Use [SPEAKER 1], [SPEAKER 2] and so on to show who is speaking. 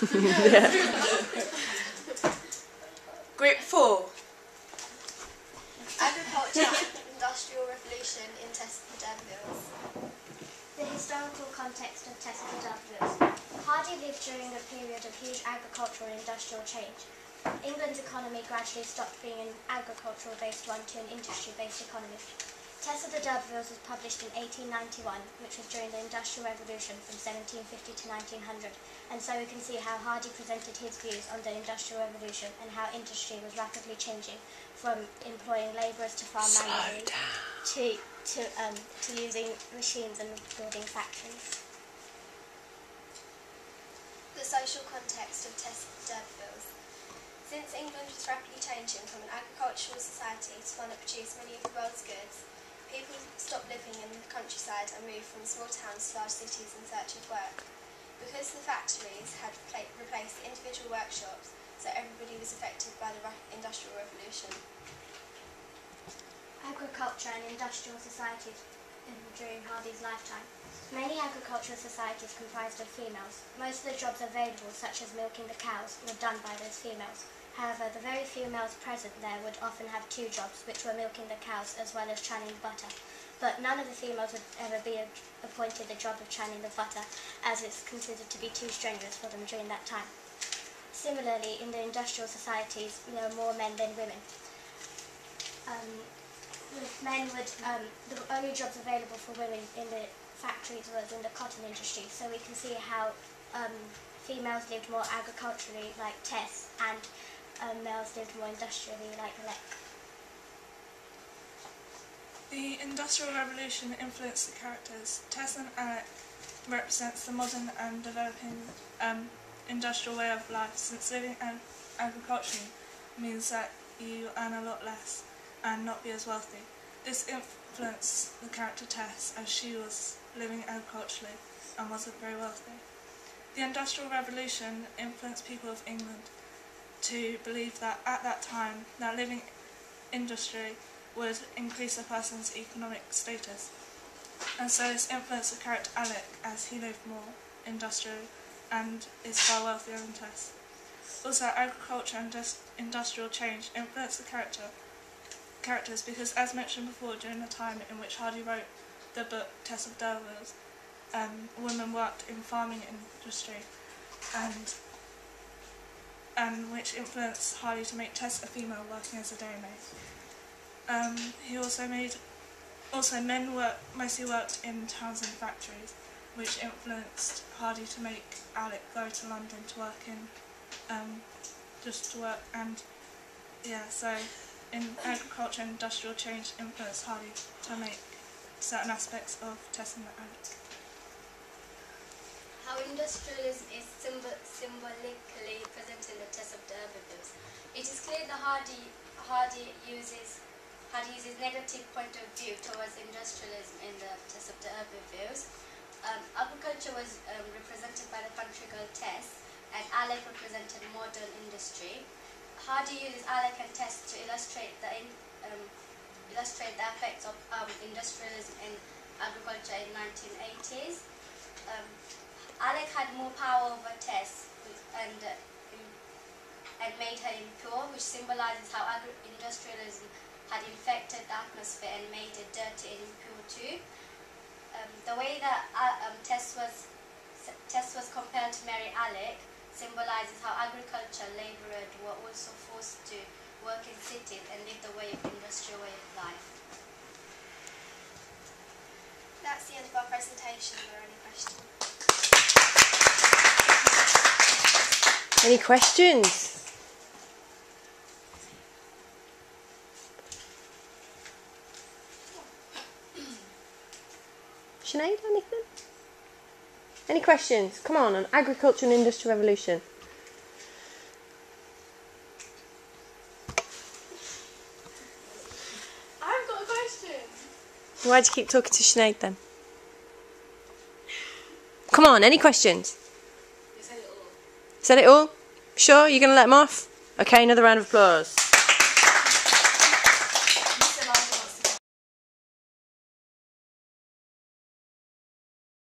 [SPEAKER 1] Yeah.
[SPEAKER 2] Group 4.
[SPEAKER 3] Agriculture and Industrial Revolution in Tessa D'Urberville's. The historical context of Tessa D'Urberville's. Hardy lived during a period of huge agricultural and industrial change. England's economy gradually stopped being an agricultural-based one to an industry-based economy. Tessa D'Urberville's was published in 1891, which was during the Industrial Revolution from 1750 to 1900, and so we can see how Hardy presented his views on the Industrial Revolution and how industry was rapidly changing from employing labourers to farm manually to using machines and building factories. The social context of Tessa D'Urberville's. Since England was rapidly changing from an agricultural society to one that produced many of the world's goods, people stopped living in the countryside and moved from small towns to large cities in search of work. Because the factories had replaced the individual workshops, so everybody was affected by the Industrial Revolution. Agriculture and industrial societies during Hardy's lifetime. Many agricultural societies comprised of females. Most of the jobs available, such as milking the cows, were done by those females. However, the very few males present there would often have two jobs, which were milking the cows as well as churning the butter. But none of the females would ever be appointed the job of churning the butter, as it's considered to be too strenuous for them during that time. Similarly, in the industrial societies, there were more men than women. The only jobs available for women in the factories was in the cotton industry, so we can see how females lived more agriculturally, like Tess, and males lived more industrially, like Alec.
[SPEAKER 2] The Industrial Revolution influenced the characters. Tess and Alec represents the modern and developing industrial way of life, since living agriculturally means that you earn a lot less and not be as wealthy. This influenced the character Tess, as she was living agriculturally and wasn't very wealthy. The Industrial Revolution influenced people of England to believe that at that time, that living industry would increase a person's economic status. And so this influenced the character Alec, as he lived more industrially and is far wealthier than Tess. Also, agriculture and industrial change influenced the characters because, as mentioned before, during the time in which Hardy wrote the book Tessa D'Urberville's, women worked in farming industry, and which influenced Hardy to make Tess a female working as a dairymaid. Men mostly worked in towns and factories, which influenced Hardy to make Alec go to London to work so in agriculture and industrial change influenced Hardy to make certain aspects of Tess and Alec.
[SPEAKER 3] How industrialism is symbolically present in the Tessa D'Urberville's. It is clear that Hardy uses negative point of view towards industrialism in the Tessa D'Urberville's. Agriculture was represented by the country girl Tess, and Alec represented modern industry. Hardy uses Alec and Tess to illustrate the effects of industrialism in agriculture in 1980s. Alec had more power over Tess and made her impure, which symbolises how industrialism had infected the atmosphere and made it dirty and impure too. The way that Tess was compared to marry Alec symbolises how agriculture labourers were also forced to work in cities and live the industrial way of life. That's the end of our presentation. Are there any questions?
[SPEAKER 1] Any questions? Sinead, anything? Any questions? Come on agriculture and industrial revolution.
[SPEAKER 2] I've got a question.
[SPEAKER 1] Why'd you keep talking to Sinead then? Come on, any questions?
[SPEAKER 2] You said it all.
[SPEAKER 1] Said it all? Sure? You're going to let them off? Okay, another round of applause.